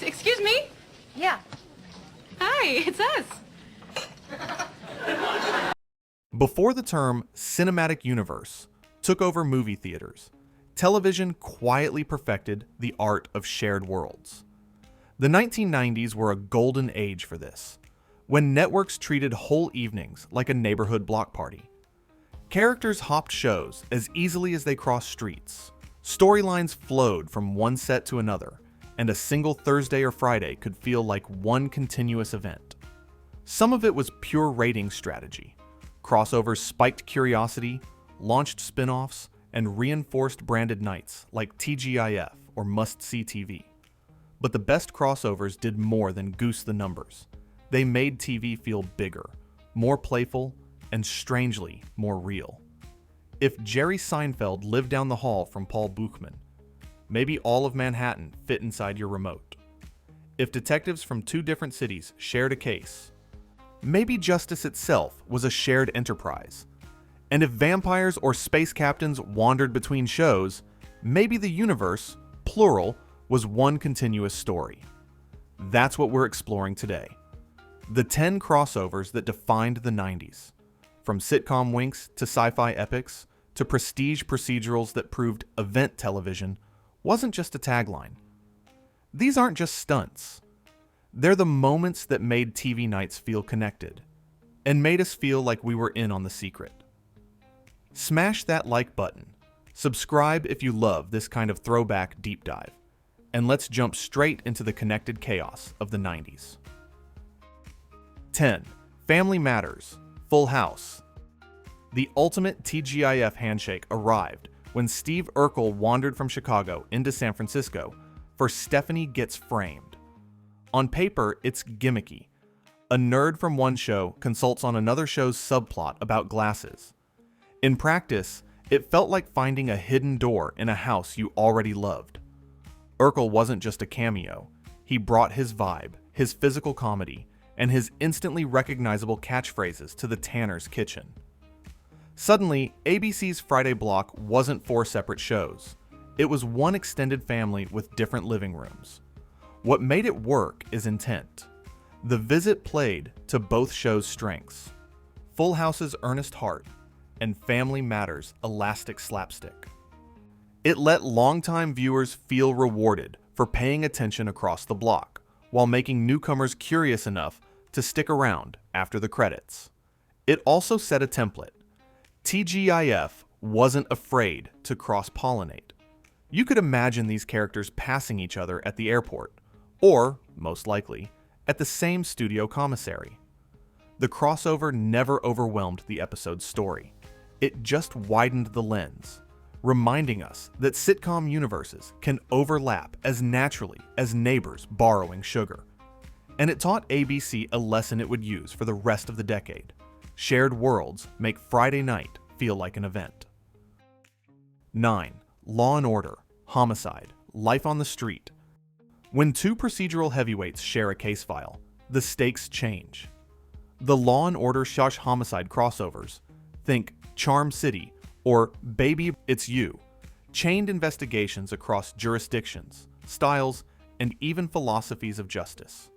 Excuse me? Yeah. Hi, it's us. Before the term cinematic universe took over movie theaters, television quietly perfected the art of shared worlds. The 1990s were a golden age for this, when networks treated whole evenings like a neighborhood block party. Characters hopped shows as easily as they crossed streets. Storylines flowed from one set to another, and a single Thursday or Friday could feel like one continuous event. Some of it was pure rating strategy. Crossovers spiked curiosity, launched spin-offs, and reinforced branded nights like TGIF or must-see TV. But the best crossovers did more than goose the numbers. They made TV feel bigger, more playful, and strangely more real. If Jerry Seinfeld lived down the hall from Paul Buchman, maybe all of Manhattan fit inside your remote. If detectives from two different cities shared a case, maybe justice itself was a shared enterprise. And if vampires or space captains wandered between shows, maybe the universe, plural, was one continuous story. That's what we're exploring today. The 10 crossovers that defined the 90s. From sitcom winks to sci-fi epics to prestige procedurals that proved event television wasn't just a tagline. These aren't just stunts. They're the moments that made TV nights feel connected and made us feel like we were in on the secret. Smash that like button, subscribe if you love this kind of throwback deep dive, and let's jump straight into the connected chaos of the 90s. 10. Family Matters, Full House. The ultimate TGIF handshake arrived when Steve Urkel wandered from Chicago into San Francisco for Stephanie Gets Framed. On paper, it's gimmicky. A nerd from one show consults on another show's subplot about glasses. In practice, it felt like finding a hidden door in a house you already loved. Urkel wasn't just a cameo. He brought his vibe, his physical comedy, and his instantly recognizable catchphrases to the Tanner's kitchen. Suddenly, ABC's Friday block wasn't 4 separate shows. It was one extended family with different living rooms. What made it work is intent. The visit played to both shows' strengths: Full House's earnest heart and Family Matters' elastic slapstick. It let longtime viewers feel rewarded for paying attention across the block, while making newcomers curious enough to stick around after the credits. It also set a template. TGIF wasn't afraid to cross-pollinate. You could imagine these characters passing each other at the airport, or, most likely, at the same studio commissary. The crossover never overwhelmed the episode's story. It just widened the lens, reminding us that sitcom universes can overlap as naturally as neighbors borrowing sugar. And it taught ABC a lesson it would use for the rest of the decade. Shared worlds make Friday night feel like an event. 9. Law & Order, Homicide, Life on the Street. When two procedural heavyweights share a case file, the stakes change. The Law & Order Shush Homicide crossovers, think Charm City or Baby It's You, chained investigations across jurisdictions, styles, and even philosophies of justice.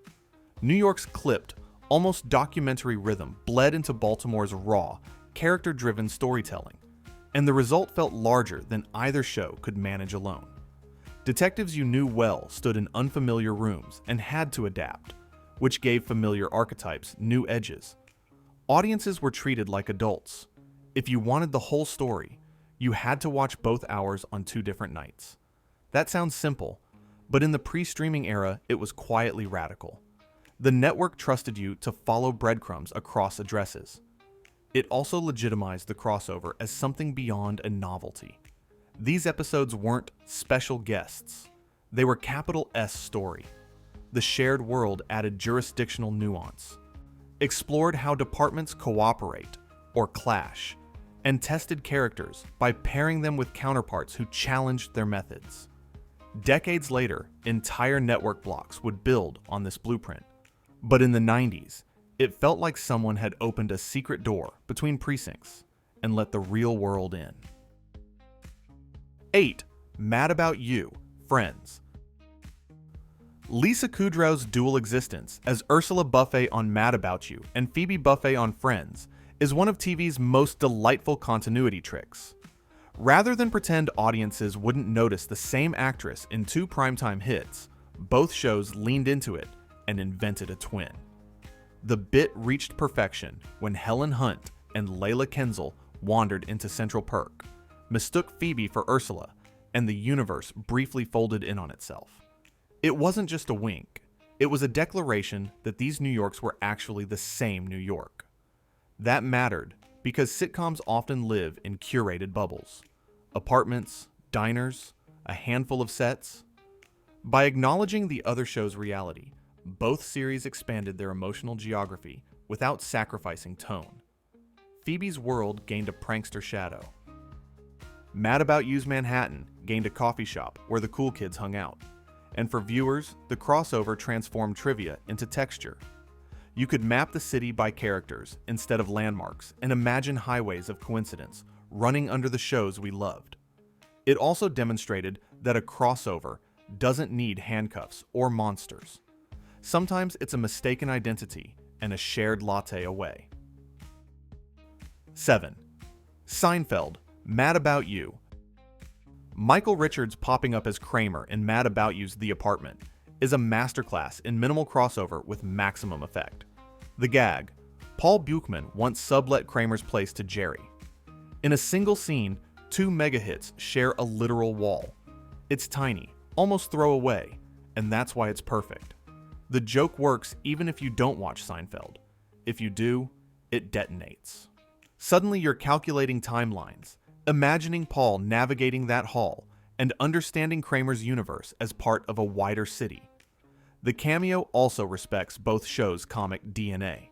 New York's clipped, almost documentary rhythm bled into Baltimore's raw, character-driven storytelling, and the result felt larger than either show could manage alone. Detectives you knew well stood in unfamiliar rooms and had to adapt, which gave familiar archetypes new edges. Audiences were treated like adults. If you wanted the whole story, you had to watch both hours on 2 different nights. That sounds simple, but in the pre-streaming era, it was quietly radical. The network trusted you to follow breadcrumbs across addresses. It also legitimized the crossover as something beyond a novelty. These episodes weren't special guests. They were capital S story. The shared world added jurisdictional nuance, explored how departments cooperate or clash, and tested characters by pairing them with counterparts who challenged their methods. Decades later, entire network blocks would build on this blueprint. But in the 90s, it felt like someone had opened a secret door between precincts and let the real world in. 8. Mad About You, Friends. Lisa Kudrow's dual existence as Ursula Buffet on Mad About You and Phoebe Buffet on Friends is one of TV's most delightful continuity tricks. Rather than pretend audiences wouldn't notice the same actress in two primetime hits, both shows leaned into it and invented a twin. The bit reached perfection when Helen Hunt and Layla Kenzel wandered into Central Perk, mistook Phoebe for Ursula, and the universe briefly folded in on itself. It wasn't just a wink, it was a declaration that these New Yorks were actually the same New York. That mattered because sitcoms often live in curated bubbles. Apartments, diners, a handful of sets. By acknowledging the other show's reality, both series expanded their emotional geography without sacrificing tone. Phoebe's world gained a prankster shadow. Mad About You's Manhattan gained a coffee shop where the cool kids hung out. And for viewers, the crossover transformed trivia into texture. You could map the city by characters instead of landmarks and imagine highways of coincidence running under the shows we loved. It also demonstrated that a crossover doesn't need handcuffs or monsters. Sometimes it's a mistaken identity and a shared latte away. 7. Seinfeld Mad About You. Michael Richards popping up as Kramer in Mad About You's The Apartment is a masterclass in minimal crossover with maximum effect. The gag, Paul Buchman once sublet Kramer's place to Jerry. In a single scene, two mega hits share a literal wall. It's tiny, almost throwaway, and that's why it's perfect. The joke works even if you don't watch Seinfeld. If you do, it detonates. Suddenly you're calculating timelines, imagining Paul navigating that hall, and understanding Kramer's universe as part of a wider city. The cameo also respects both shows' comic DNA.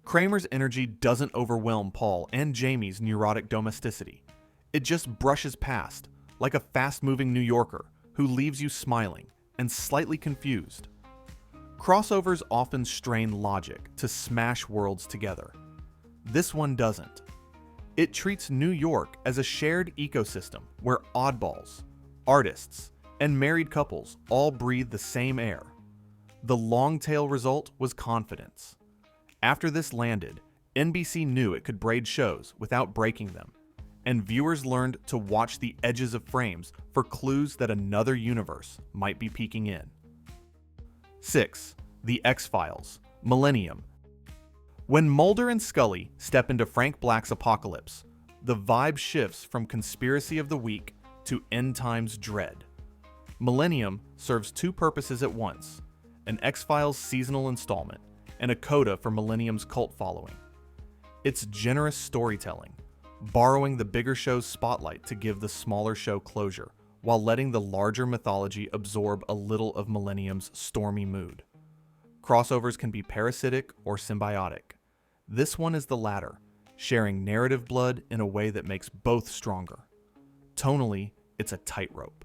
Kramer's energy doesn't overwhelm Paul and Jamie's neurotic domesticity. It just brushes past, like a fast-moving New Yorker who leaves you smiling and slightly confused. Crossovers often strain logic to smash worlds together. This one doesn't. It treats New York as a shared ecosystem where oddballs, artists, and married couples all breathe the same air. The long-tail result was confidence. After this landed, NBC knew it could braid shows without breaking them, and viewers learned to watch the edges of frames for clues that another universe might be peeking in. 6. The X-Files Millennium. When Mulder and Scully step into Frank Black's apocalypse, the vibe shifts from conspiracy of the week to end times dread. Millennium serves two purposes at once: an X-Files seasonal installment and a coda for Millennium's cult following. It's generous storytelling, borrowing the bigger show's spotlight to give the smaller show closure, while letting the larger mythology absorb a little of Millennium's stormy mood. Crossovers can be parasitic or symbiotic. This one is the latter, sharing narrative blood in a way that makes both stronger. Tonally, it's a tightrope.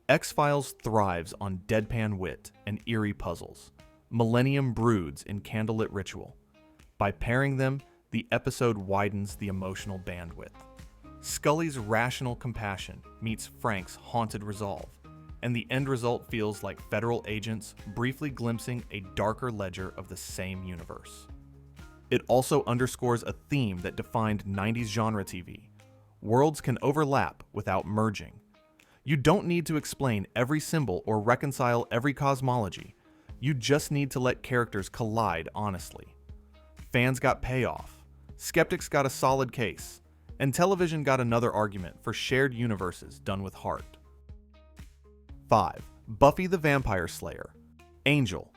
X-Files thrives on deadpan wit and eerie puzzles. Millennium broods in candlelit ritual. By pairing them, the episode widens the emotional bandwidth. Scully's rational compassion meets Frank's haunted resolve, and the end result feels like federal agents briefly glimpsing a darker ledger of the same universe. It also underscores a theme that defined 90s genre TV. Worlds can overlap without merging. You don't need to explain every symbol or reconcile every cosmology. You just need to let characters collide honestly. Fans got payoff, skeptics got a solid case, and television got another argument for shared universes done with heart. 5. Buffy the Vampire Slayer Angel.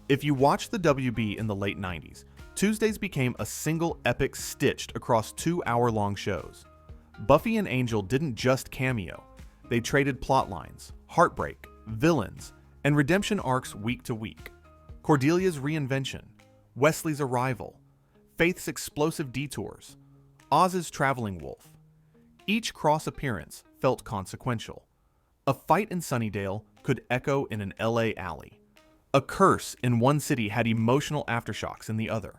If you watched the WB in the late 90s, Tuesdays became a single epic stitched across 2 hour-long shows. Buffy and Angel didn't just cameo. They traded plotlines, heartbreak, villains, and redemption arcs week to week. Cordelia's reinvention, Wesley's arrival, Faith's explosive detours, Oz's traveling wolf. Each cross appearance felt consequential. A fight in Sunnydale could echo in an LA alley. A curse in one city had emotional aftershocks in the other.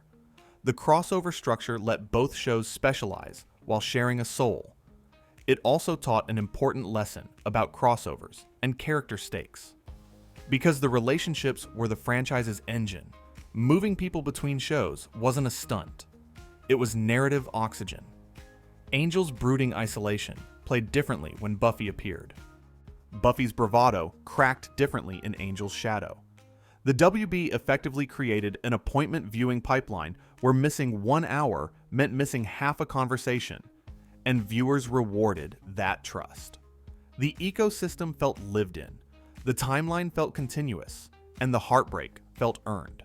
The crossover structure let both shows specialize while sharing a soul. It also taught an important lesson about crossovers and character stakes. Because the relationships were the franchise's engine, moving people between shows wasn't a stunt. It was narrative oxygen. Angel's brooding isolation played differently when Buffy appeared. Buffy's bravado cracked differently in Angel's shadow. The WB effectively created an appointment viewing pipeline where missing 1 hour meant missing half a conversation, and viewers rewarded that trust. The ecosystem felt lived in, the timeline felt continuous, and the heartbreak felt earned.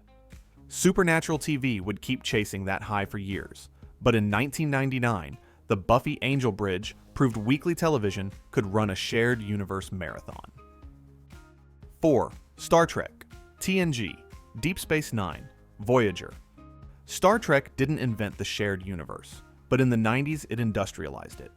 Supernatural TV would keep chasing that high for years, but in 1999, the Buffy Angel bridge proved weekly television could run a shared universe marathon. 4. Star Trek, TNG, Deep Space Nine, Voyager. Star Trek didn't invent the shared universe, but in the 90s it industrialized it.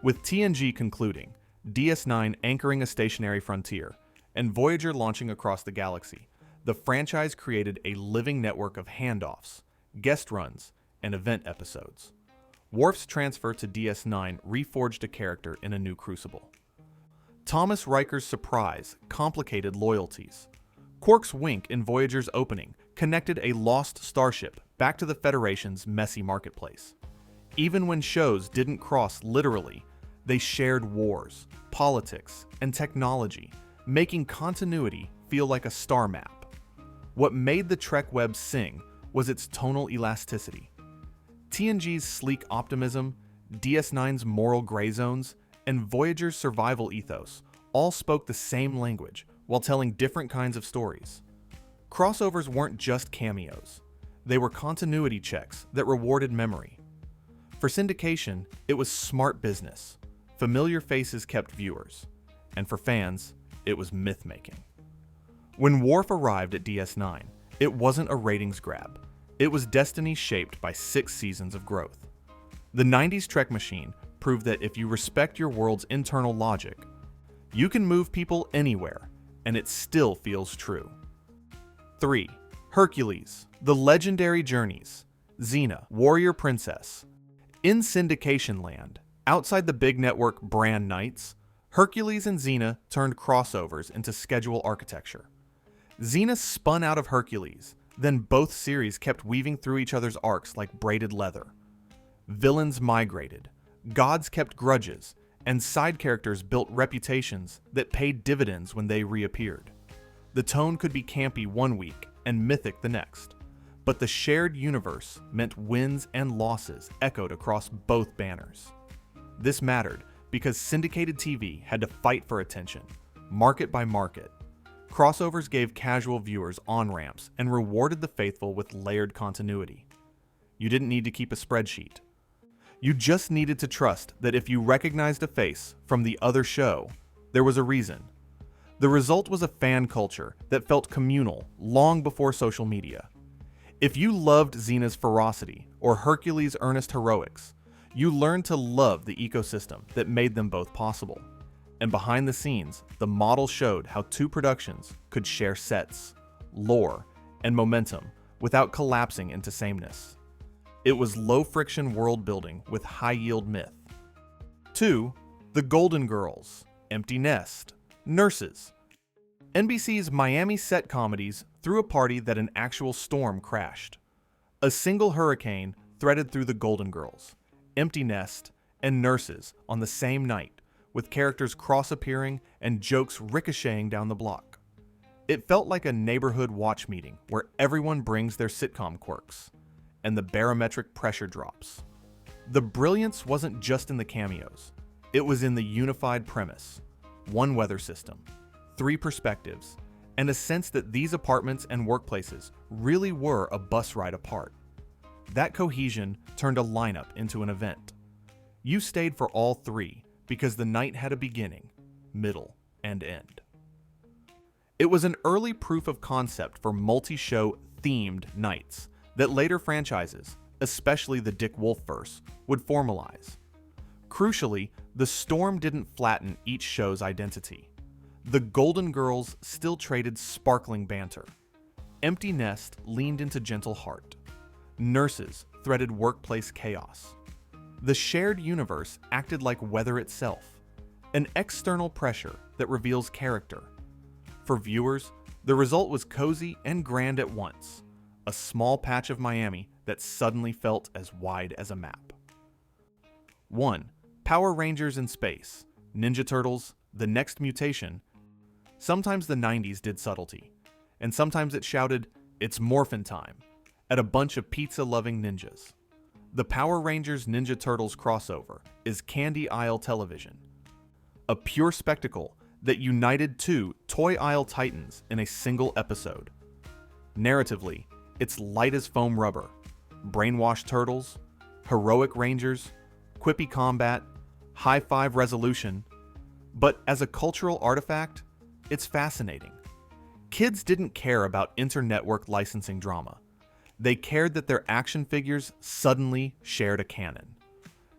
With TNG concluding, DS9 anchoring a stationary frontier, and Voyager launching across the galaxy, the franchise created a living network of handoffs, guest runs, and event episodes. Worf's transfer to DS9 reforged a character in a new crucible. Thomas Riker's surprise complicated loyalties. Quark's wink in Voyager's opening connected a lost starship back to the Federation's messy marketplace. Even when shows didn't cross literally, they shared wars, politics, and technology, making continuity feel like a star map. What made the Trek web sing was its tonal elasticity. TNG's sleek optimism, DS9's moral gray zones, and Voyager's survival ethos all spoke the same language while telling different kinds of stories. Crossovers weren't just cameos. They were continuity checks that rewarded memory. For syndication, it was smart business. Familiar faces kept viewers. And for fans, it was myth-making. When Worf arrived at DS9, it wasn't a ratings grab. It was destiny shaped by 6 seasons of growth. The 90s Trek machine proved that if you respect your world's internal logic, you can move people anywhere, and it still feels true. 3. Hercules, The Legendary Journeys, Xena, Warrior Princess. In syndication land, outside the big network brand nights, Hercules and Xena turned crossovers into schedule architecture. Xena spun out of Hercules, then both series kept weaving through each other's arcs like braided leather. Villains migrated, gods kept grudges, and side characters built reputations that paid dividends when they reappeared. The tone could be campy one week and mythic the next, but the shared universe meant wins and losses echoed across both banners. This mattered because syndicated TV had to fight for attention, market by market. Crossovers gave casual viewers on-ramps and rewarded the faithful with layered continuity. You didn't need to keep a spreadsheet. You just needed to trust that if you recognized a face from the other show, there was a reason. The result was a fan culture that felt communal long before social media. If you loved Xena's ferocity or Hercules' earnest heroics, you learned to love the ecosystem that made them both possible. And behind the scenes, the model showed how 2 productions could share sets, lore, and momentum without collapsing into sameness. It was low-friction world building with high-yield myth. 2. The Golden Girls, Empty Nest, Nurses. NBC's Miami set comedies threw a party that an actual storm crashed. A single hurricane threaded through the Golden Girls, Empty Nest, and Nurses on the same night, with characters cross-appearing and jokes ricocheting down the block. It felt like a neighborhood watch meeting where everyone brings their sitcom quirks, and the barometric pressure drops. The brilliance wasn't just in the cameos. It was in the unified premise. 1 weather system, 3 perspectives, and a sense that these apartments and workplaces really were a bus ride apart. That cohesion turned a lineup into an event. You stayed for all 3 because the night had a beginning, middle, and end. It was an early proof of concept for multi-show themed nights that later franchises, especially the Dick Wolf-verse, would formalize. Crucially, the storm didn't flatten each show's identity. The Golden Girls still traded sparkling banter. Empty Nest leaned into gentle heart. Nurses threaded workplace chaos. The shared universe acted like weather itself, an external pressure that reveals character. For viewers, the result was cozy and grand at once, a small patch of Miami that suddenly felt as wide as a map. 1. Power Rangers in Space, Ninja Turtles, The Next Mutation. Sometimes the 90s did subtlety, and sometimes it shouted, "It's morphin' time," at a bunch of pizza-loving ninjas. The Power Rangers Ninja Turtles crossover is candy aisle television, a pure spectacle that united two toy aisle titans in a single episode. Narratively, it's light as foam rubber, brainwashed turtles, heroic rangers, quippy combat, high-five resolution, but as a cultural artifact, it's fascinating. Kids didn't care about inter-network licensing drama. They cared that their action figures suddenly shared a canon.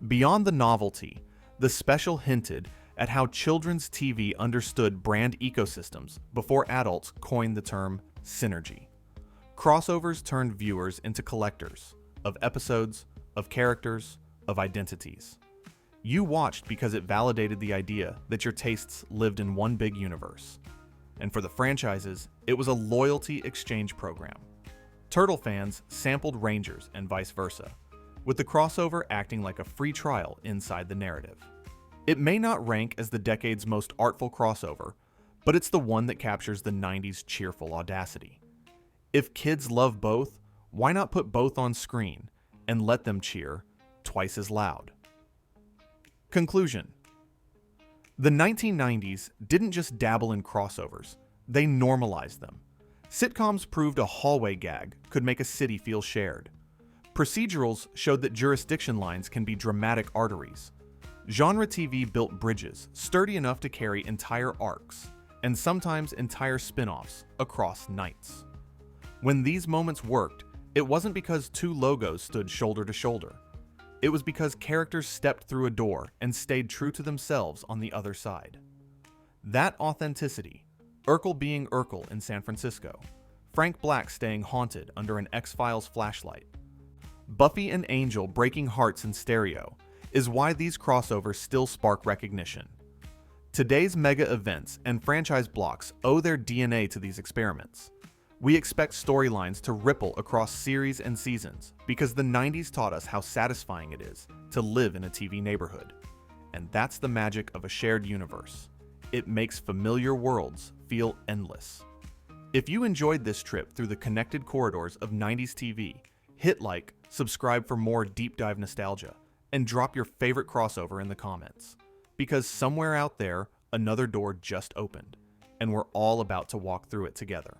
Beyond the novelty, the special hinted at how children's TV understood brand ecosystems before adults coined the term synergy. Crossovers turned viewers into collectors of episodes, of characters, of identities. You watched because it validated the idea that your tastes lived in one big universe. And for the franchises, it was a loyalty exchange program. Turtle fans sampled Rangers and vice versa, with the crossover acting like a free trial inside the narrative. It may not rank as the decade's most artful crossover, but it's the one that captures the 90s cheerful audacity. If kids love both, why not put both on screen and let them cheer twice as loud? Conclusion. The 1990s didn't just dabble in crossovers, they normalized them. Sitcoms proved a hallway gag could make a city feel shared. Procedurals showed that jurisdiction lines can be dramatic arteries. Genre TV built bridges sturdy enough to carry entire arcs, and sometimes entire spin-offs across nights. When these moments worked, it wasn't because two logos stood shoulder to shoulder. It was because characters stepped through a door and stayed true to themselves on the other side. That authenticity, Urkel being Urkel in San Francisco, Frank Black staying haunted under an X-Files flashlight, Buffy and Angel breaking hearts in stereo, is why these crossovers still spark recognition. Today's mega events and franchise blocks owe their DNA to these experiments. We expect storylines to ripple across series and seasons because the 90s taught us how satisfying it is to live in a TV neighborhood. And that's the magic of a shared universe. It makes familiar worlds feel endless. If you enjoyed this trip through the connected corridors of 90s TV, hit like, subscribe for more deep dive nostalgia, and drop your favorite crossover in the comments. Because somewhere out there, another door just opened, and we're all about to walk through it together.